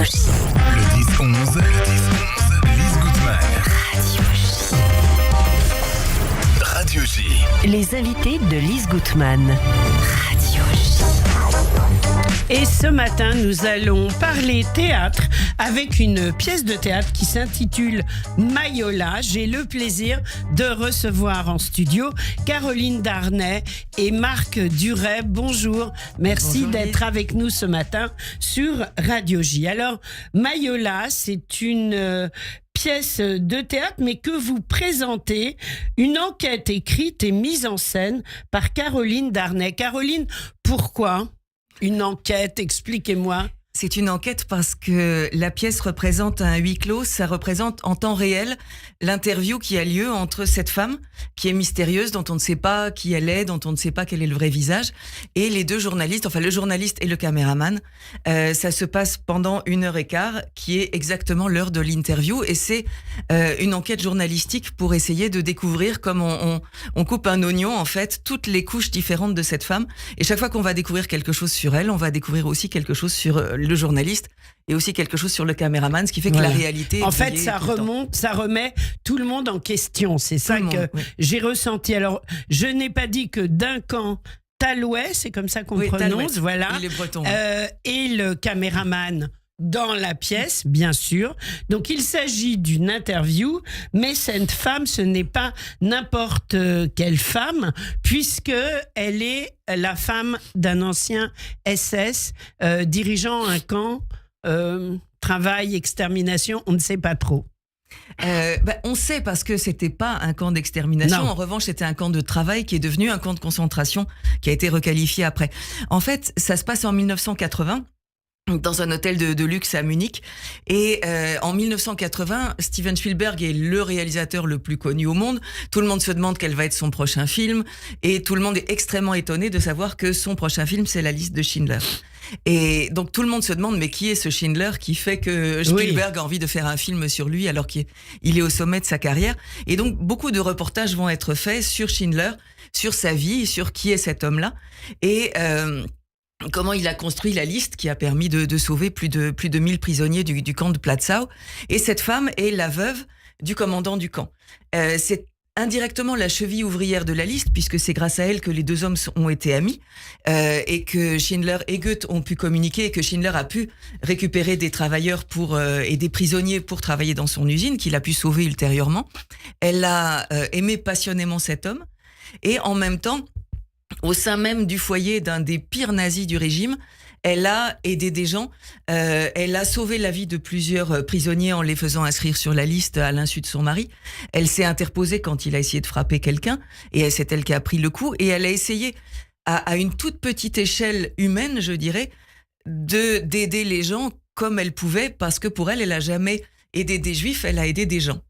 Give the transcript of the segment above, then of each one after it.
Radio J. Le 10-11, Lise Goutman. Radio J. Les invités de Lise Goutman. Radio J. Et ce matin, nous allons parler théâtre avec une pièce de théâtre qui s'intitule Mayola. J'ai le plaisir de recevoir en studio Caroline Darnay et Marc Duret. Bonjour, merci d'être avec nous ce matin sur Radio J. Alors, Mayola, c'est une pièce de théâtre, mais que vous présentez, une enquête écrite et mise en scène par Caroline Darnay. Caroline, pourquoi une enquête? Expliquez-moi. C'est une enquête parce que la pièce représente un huis clos, ça représente en temps réel l'interview qui a lieu entre cette femme qui est mystérieuse, dont on ne sait pas qui elle est, dont on ne sait pas quel est le vrai visage, et les deux journalistes, enfin le journaliste et le caméraman. Ça se passe pendant 1h15, qui est exactement l'heure de l'interview, et c'est une enquête journalistique pour essayer de découvrir, comme on coupe un oignon, en fait, toutes les couches différentes de cette femme, et chaque fois qu'on va découvrir quelque chose sur elle, on va découvrir aussi quelque chose sur le journaliste et aussi quelque chose sur le caméraman, ce qui fait que la réalité en fait, ça remet tout le monde en question. C'est ça que j'ai ressenti. Alors, je n'ai pas dit que d'un camp, Talouet, c'est comme ça qu'on prononce, voilà. Il est breton. Et le caméraman dans la pièce, bien sûr. Donc, il s'agit d'une interview, mais cette femme, ce n'est pas n'importe quelle femme, puisque elle est la femme d'un ancien SS dirigeant un camp, travail, extermination, on ne sait pas trop. On sait parce que c'était pas un camp d'extermination. En revanche, c'était un camp de travail qui est devenu un camp de concentration qui a été requalifié après. En fait, ça se passe en 1980. Dans un hôtel de luxe à Munich. Et en 1980, Steven Spielberg est le réalisateur le plus connu au monde. Tout le monde se demande quel va être son prochain film. Et tout le monde est extrêmement étonné de savoir que son prochain film, c'est La liste de Schindler. Et donc tout le monde se demande, mais qui est ce Schindler qui fait que Spielberg a envie de faire un film sur lui alors qu'il est au sommet de sa carrière. Et donc beaucoup de reportages vont être faits sur Schindler, sur sa vie, sur qui est cet homme-là. Et comment il a construit la liste qui a permis de sauver plus de 1000 prisonniers du camp de Platzau. Et cette femme est la veuve du commandant du camp. C'est indirectement la cheville ouvrière de la liste, puisque c'est grâce à elle que les deux hommes ont été amis, et que Schindler et Goethe ont pu communiquer, et que Schindler a pu récupérer des travailleurs et des prisonniers pour travailler dans son usine, qu'il a pu sauver ultérieurement. Elle a aimé passionnément cet homme, et en même temps, au sein même du foyer d'un des pires nazis du régime, elle a aidé des gens, elle a sauvé la vie de plusieurs prisonniers en les faisant inscrire sur la liste à l'insu de son mari. Elle s'est interposée quand il a essayé de frapper quelqu'un, et c'est elle qui a pris le coup, et elle a essayé, à une toute petite échelle humaine, je dirais, d'aider les gens comme elle pouvait, parce que pour elle, elle a jamais aidé des juifs, elle a aidé des gens.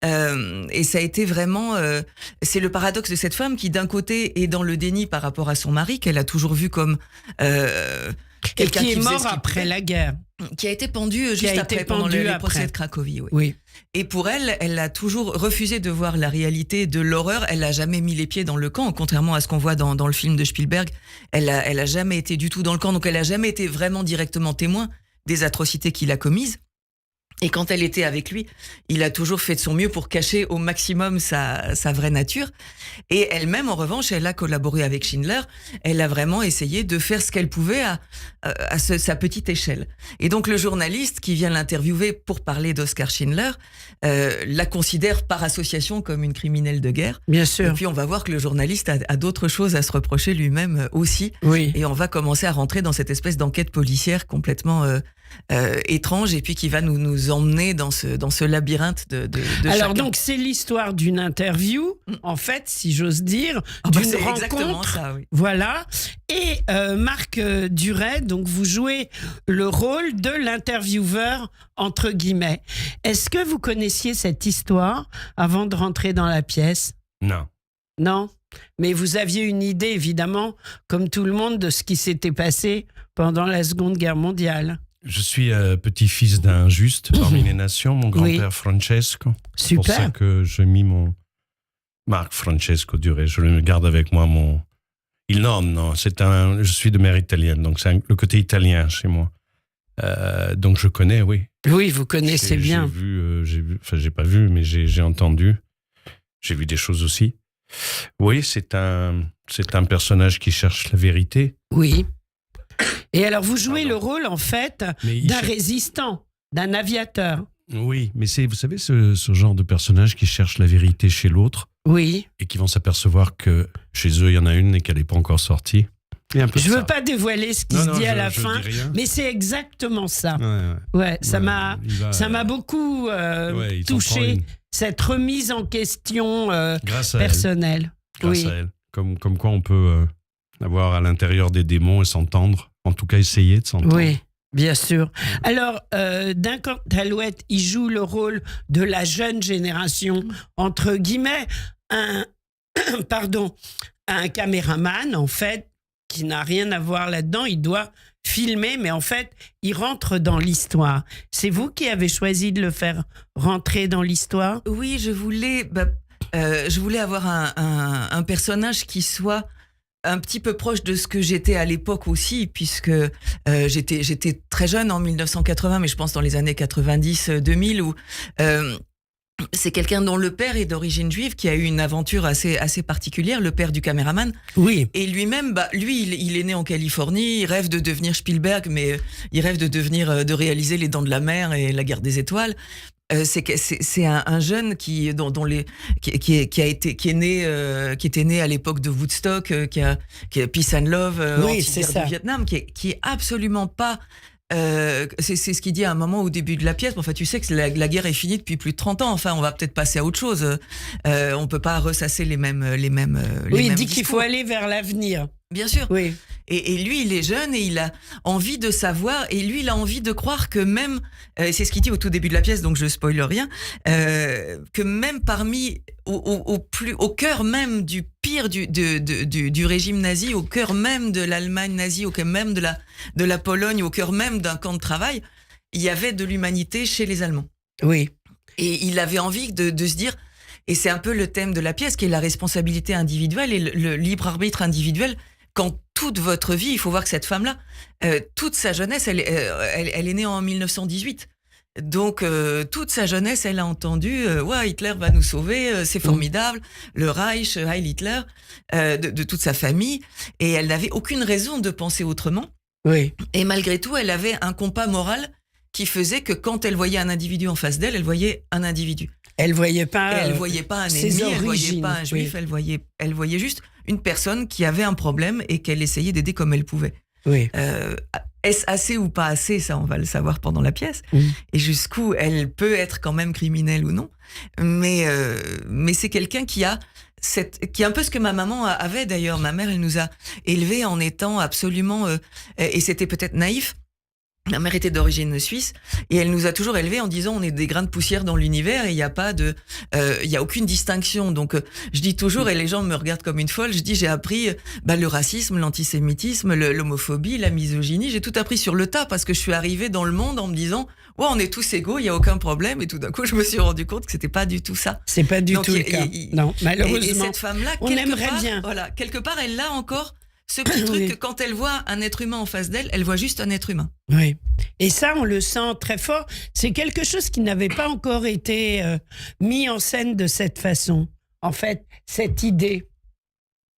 Et ça a été vraiment c'est le paradoxe de cette femme qui d'un côté est dans le déni par rapport à son mari qu'elle a toujours vu comme quelqu'un qui est mort après la guerre, qui a été pendu juste après pendant les procès de Cracovie. Oui. Et pour elle, elle a toujours refusé de voir la réalité de l'horreur. Elle a jamais mis les pieds dans le camp, contrairement à ce qu'on voit dans le film de Spielberg. Elle a jamais été du tout dans le camp, donc elle a jamais été vraiment directement témoin des atrocités qu'il a commises. Et quand elle était avec lui, il a toujours fait de son mieux pour cacher au maximum sa vraie nature. Et elle-même, en revanche, elle a collaboré avec Schindler. Elle a vraiment essayé de faire ce qu'elle pouvait à sa petite échelle. Et donc le journaliste qui vient l'interviewer pour parler d'Oskar Schindler la considère par association comme une criminelle de guerre. Bien sûr. Et puis on va voir que le journaliste a d'autres choses à se reprocher lui-même aussi. Oui. Et on va commencer à rentrer dans cette espèce d'enquête policière complètement étrange, et puis qui va nous emmener dans ce labyrinthe de alors chacun. donc c'est l'histoire d'une interview, en fait, si j'ose dire, d'une d'une rencontre. Exactement ça, oui. Voilà. Et Marc Duret, donc vous jouez le rôle de l'intervieweur entre guillemets. Est-ce que vous connaissiez cette histoire avant de rentrer dans la pièce? Non. Mais vous aviez une idée, évidemment, comme tout le monde, de ce qui s'était passé pendant la Seconde Guerre mondiale. Je suis petit-fils d'un juste parmi les nations, mon grand-père Francesco. Super. C'est pour ça que je mis mon Marc Francesco Duret. Je le garde avec moi. Non, je suis de mère italienne, donc c'est le côté italien chez moi. Donc je connais, oui. Oui, vous connaissez bien. J'ai pas vu, mais j'ai entendu. J'ai vu des choses aussi. Oui, c'est un personnage qui cherche la vérité. Oui. Et alors, vous jouez le rôle, en fait, d'un résistant, d'un aviateur. Oui, mais vous savez, ce genre de personnage qui cherche la vérité chez l'autre. Oui. Et qui vont s'apercevoir que chez eux, il y en a une et qu'elle n'est pas encore sortie. Je ne veux pas dévoiler ce qui se dit à la fin, mais c'est exactement ça. Ouais, ça m'a beaucoup touché, cette remise en question personnelle. Grâce à elle. Comme quoi on peut avoir à l'intérieur des démons et s'entendre, en tout cas essayer de s'entendre. Oui, bien sûr. Alors, Duncan Alouette, il joue le rôle de la jeune génération, entre guillemets, un caméraman, en fait, qui n'a rien à voir là-dedans. Il doit filmer, mais en fait, il rentre dans l'histoire. C'est vous qui avez choisi de le faire rentrer dans l'histoire ? Oui, je voulais avoir un personnage qui soit un petit peu proche de ce que j'étais à l'époque aussi, puisque j'étais très jeune en 1980, mais je pense dans les années 90-2000, où c'est quelqu'un dont le père est d'origine juive, qui a eu une aventure assez particulière, le père du caméraman. Oui. Et lui-même, il est né en Californie, il rêve de devenir Spielberg, mais il rêve de réaliser Les Dents de la Mer et La Guerre des Étoiles. C'est un jeune qui était né à l'époque de Woodstock, qui a Peace and Love, anti-guerre du Vietnam, qui est absolument pas. C'est ce qu'il dit à un moment au début de la pièce. Enfin, tu sais que la guerre est finie depuis plus de 30 ans. Enfin, on va peut-être passer à autre chose. On peut pas ressasser les mêmes. Il dit qu'il faut aller vers l'avenir. Bien sûr. Oui. Et lui, il est jeune et il a envie de savoir. Et lui, il a envie de croire que même, c'est ce qu'il dit au tout début de la pièce, donc je spoile rien, que même parmi, au cœur même du pire du régime nazi, au cœur même de l'Allemagne nazie, au cœur même de la Pologne, au cœur même d'un camp de travail, il y avait de l'humanité chez les Allemands. Oui. Et il avait envie de se dire, et c'est un peu le thème de la pièce, qui est la responsabilité individuelle et le libre arbitre individuel. Quand toute votre vie, il faut voir que cette femme-là, toute sa jeunesse, elle est née en 1918. Donc, toute sa jeunesse, elle a entendu Hitler va nous sauver, c'est formidable, le Reich, Heil Hitler, de toute sa famille. Et elle n'avait aucune raison de penser autrement. Oui. Et malgré tout, elle avait un compas moral qui faisait que quand elle voyait un individu en face d'elle, elle voyait un individu. Elle voyait pas un ennemi, elle voyait pas un juif, oui. elle voyait juste une personne qui avait un problème et qu'elle essayait d'aider comme elle pouvait. Oui. Est-ce assez ou pas assez, ça on va le savoir pendant la pièce, et jusqu'où elle peut être quand même criminelle ou non. Mais c'est quelqu'un qui est un peu ce que ma maman avait d'ailleurs. Ma mère, elle nous a élevés en étant absolument, et c'était peut-être naïf. Ma mère était d'origine suisse et elle nous a toujours élevés en disant on est des grains de poussière dans l'univers et il y a aucune distinction. Donc je dis toujours, et les gens me regardent comme une folle, je dis j'ai appris le racisme, l'antisémitisme, l'homophobie, la misogynie, j'ai tout appris sur le tas parce que je suis arrivée dans le monde en me disant on est tous égaux, il y a aucun problème, et tout d'un coup je me suis rendu compte que c'était pas du tout ça. C'est pas du tout le cas. Non, malheureusement. Et cette femme-là, on aimerait bien. Voilà, quelque part elle l'a encore. Ce petit truc que quand elle voit un être humain en face d'elle, elle voit juste un être humain. Oui. Et ça, on le sent très fort. C'est quelque chose qui n'avait pas encore été mis en scène de cette façon. En fait, cette idée.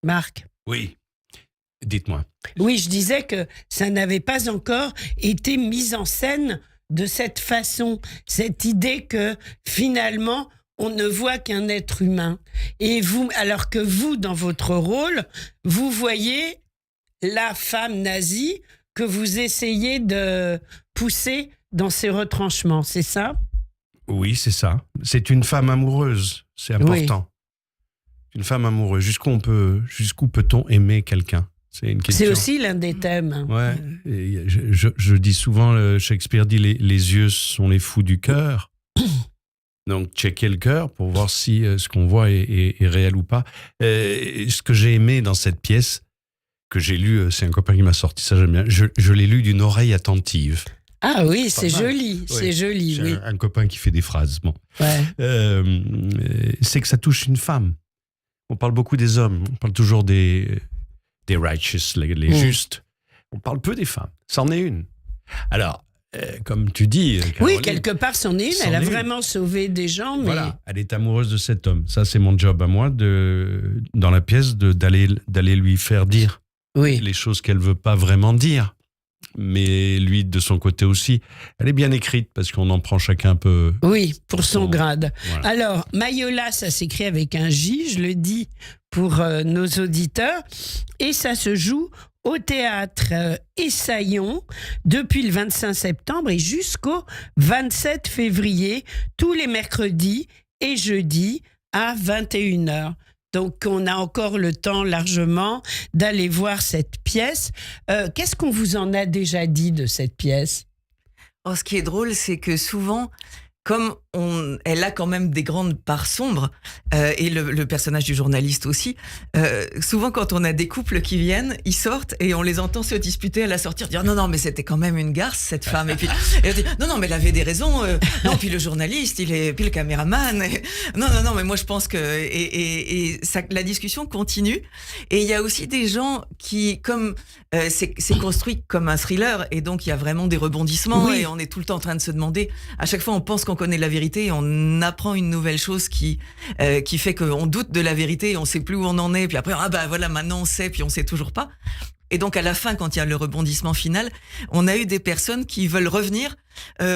Marc ? Oui. Dites-moi. Oui, je disais que ça n'avait pas encore été mis en scène de cette façon. Cette idée que finalement, on ne voit qu'un être humain. Et vous, alors que vous, dans votre rôle, vous voyez la femme nazie que vous essayez de pousser dans ses retranchements, c'est ça ? Oui, c'est ça. C'est une femme amoureuse, c'est important. Oui. Une femme amoureuse. Jusqu'où peut-on aimer quelqu'un ? C'est une question. C'est aussi l'un des thèmes. Ouais. Et je dis souvent, Shakespeare dit les yeux sont les fous du cœur. Donc, checker le cœur pour voir si ce qu'on voit est réel ou pas. Ce que j'ai aimé dans cette pièce, que j'ai lu, c'est un copain qui m'a sorti ça, j'aime bien. Je l'ai lu d'une oreille attentive. Ah oui, c'est joli, c'est joli. J'ai oui. un copain qui fait des phrases. Bon. Ouais. C'est que ça touche une femme. On parle beaucoup des hommes, on parle toujours des righteous, les justes. On parle peu des femmes. C'en est une. Alors, comme tu dis, Oui, Caroline, quelque part, c'en est une. C'en Elle a est une. vraiment sauvé des gens, mais... Voilà, elle est amoureuse de cet homme. Ça, c'est mon job à moi, dans la pièce, d'aller lui faire dire Oui. les choses qu'elle veut pas vraiment dire. Mais lui, de son côté aussi, elle est bien écrite parce qu'on en prend chacun un peu. Oui, pour son Son- grade. Voilà. Alors, Mayola, ça s'écrit avec un J, je le dis pour nos auditeurs, et ça se joue au théâtre Essaillon depuis le 25 septembre et jusqu'au 27 février, tous les mercredis et jeudis à 21h. Donc, on a encore le temps largement d'aller voir cette pièce. Qu'est-ce qu'on vous en a déjà dit de cette pièce ? Oh, ce qui est drôle, c'est que souvent, comme elle a quand même des grandes parts sombres, et le personnage du journaliste aussi, souvent quand on a des couples qui viennent, ils sortent et on les entend se disputer à la sortie, dire non, mais c'était quand même une garce cette femme. Et puis et on dit non, mais elle avait des raisons. Non, puis le journaliste, puis le caméraman. Non, mais moi je pense que et ça, la discussion continue. Et il y a aussi des gens qui, comme c'est construit comme un thriller, et donc il y a vraiment des rebondissements, Oui. et on est tout le temps en train de se demander. À chaque fois, on pense qu'on connaît la vérité et on apprend une nouvelle chose qui fait qu'on doute de la vérité et on sait plus où on en est. Puis après, voilà, maintenant on sait, puis on sait toujours pas. Et donc à la fin, quand il y a le rebondissement final, on a eu des personnes qui veulent revenir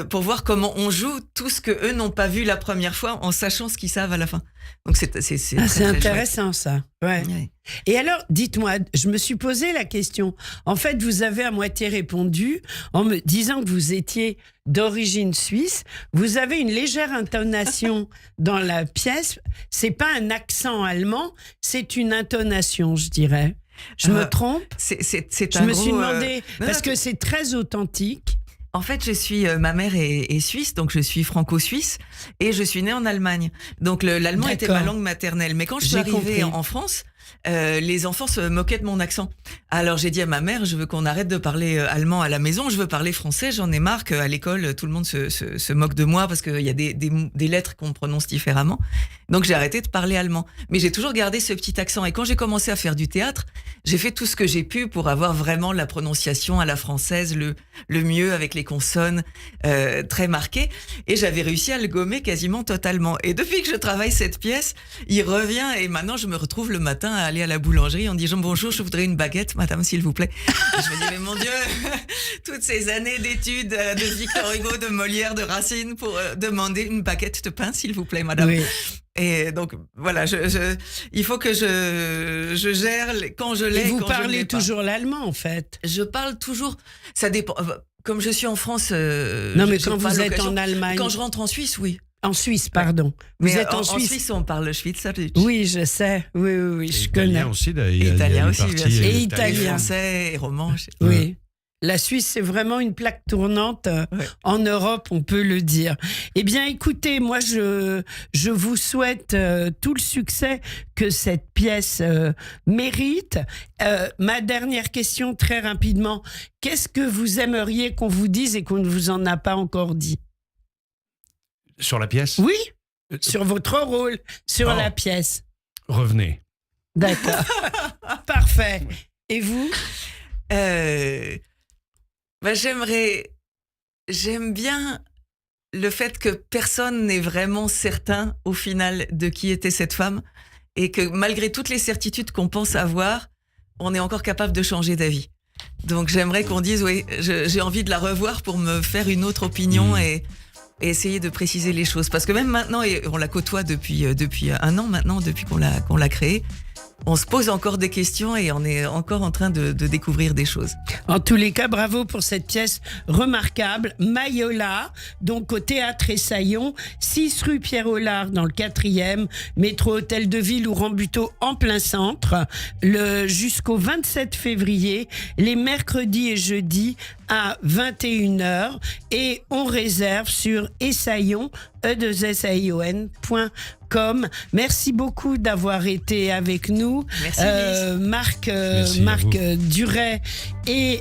pour voir comment on joue tout ce que eux n'ont pas vu la première fois, en sachant ce qu'ils savent à la fin. Donc c'est très intéressant ça. Ouais. Ouais. Et alors, dites-moi, je me suis posé la question. En fait, vous avez à moitié répondu en me disant que vous étiez d'origine suisse. Vous avez une légère intonation dans la pièce. C'est pas un accent allemand, c'est une intonation, je dirais. Je me trompe ? C'est Je un me gros, suis demandé, non, parce que c'est très authentique. En fait, je suis ma mère est suisse, donc je suis franco-suisse, et je suis née en Allemagne. Donc l'allemand était D'accord. ma langue maternelle. Mais quand je suis J'ai arrivée compris. en France, les enfants se moquaient de mon accent. Alors j'ai dit à ma mère, je veux qu'on arrête de parler allemand à la maison, je veux parler français, j'en ai marre qu'à l'école, tout le monde se moque de moi parce qu'il y a des lettres qu'on prononce différemment. Donc j'ai arrêté de parler allemand. Mais j'ai toujours gardé ce petit accent. Et quand j'ai commencé à faire du théâtre, j'ai fait tout ce que j'ai pu pour avoir vraiment la prononciation à la française, le mieux, avec les consonnes très marquées. Et j'avais réussi à le gommer quasiment totalement. Et depuis que je travaille cette pièce, il revient, et maintenant je me retrouve le matin à aller à la boulangerie en disant bonjour, je voudrais une baguette, madame, s'il vous plaît. Et je me dis mais mon Dieu, toutes ces années d'études de Victor Hugo, de Molière, de Racine pour demander une baguette de pain, s'il vous plaît, madame. Oui. Et donc voilà, il faut que je gère quand je l'ai. Et vous quand je parlez l'ai pas. toujours l'allemand, en fait. Je parle toujours. Ça dépend. Comme je suis en France. Non, mais j'ai quand pas vous êtes l'occasion. en Allemagne. Quand je rentre en Suisse, oui. En Suisse, pardon. Vous Mais êtes en en Suisse. Suisse, on parle Schweizerdeutsch. Oui, je sais. Oui, je connais. Italien aussi, là. Il y a Italien des aussi, bien parties, sûr. Et Et italien. français et roman. Oui. La Suisse, c'est vraiment une plaque tournante Ouais. en Europe, on peut le dire. Eh bien, écoutez, moi, je vous souhaite tout le succès que cette pièce mérite. Ma dernière question, très rapidement. Qu'est-ce que vous aimeriez qu'on vous dise et qu'on ne vous en a pas encore dit ? Sur la pièce. Oui, sur votre rôle, sur Oh. la pièce. Revenez. D'accord. Parfait. Et vous ? J'aime bien le fait que personne n'est vraiment certain au final de qui était cette femme, et que malgré toutes les certitudes qu'on pense avoir, on est encore capable de changer d'avis. Donc j'aimerais qu'on dise oui, j'ai envie de la revoir pour me faire une autre opinion et essayer de préciser les choses, parce que même maintenant, et on la côtoie depuis un an maintenant, depuis qu'on l'a créée, on se pose encore des questions et on est encore en train de découvrir des choses. En tous les cas, bravo pour cette pièce remarquable. Mayola, donc au Théâtre Essaillon, 6 rue Pierre-Hollard dans le 4e, métro Hôtel de Ville ou Rambuteau en plein centre, jusqu'au 27 février, les mercredis et jeudis à 21h, et on réserve sur Essaillon, e2saion.com. Merci beaucoup d'avoir été avec nous. Merci, Lise. Marc Merci à vous. Duret et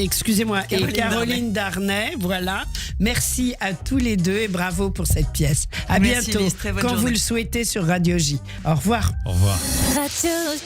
excusez-moi, et Caroline Darnay, voilà. Merci à tous les deux et bravo pour cette pièce. À Merci, bientôt, Lise. Très bonne quand journée. vous le souhaitez sur Radio J. Au revoir. Au revoir. Radio J.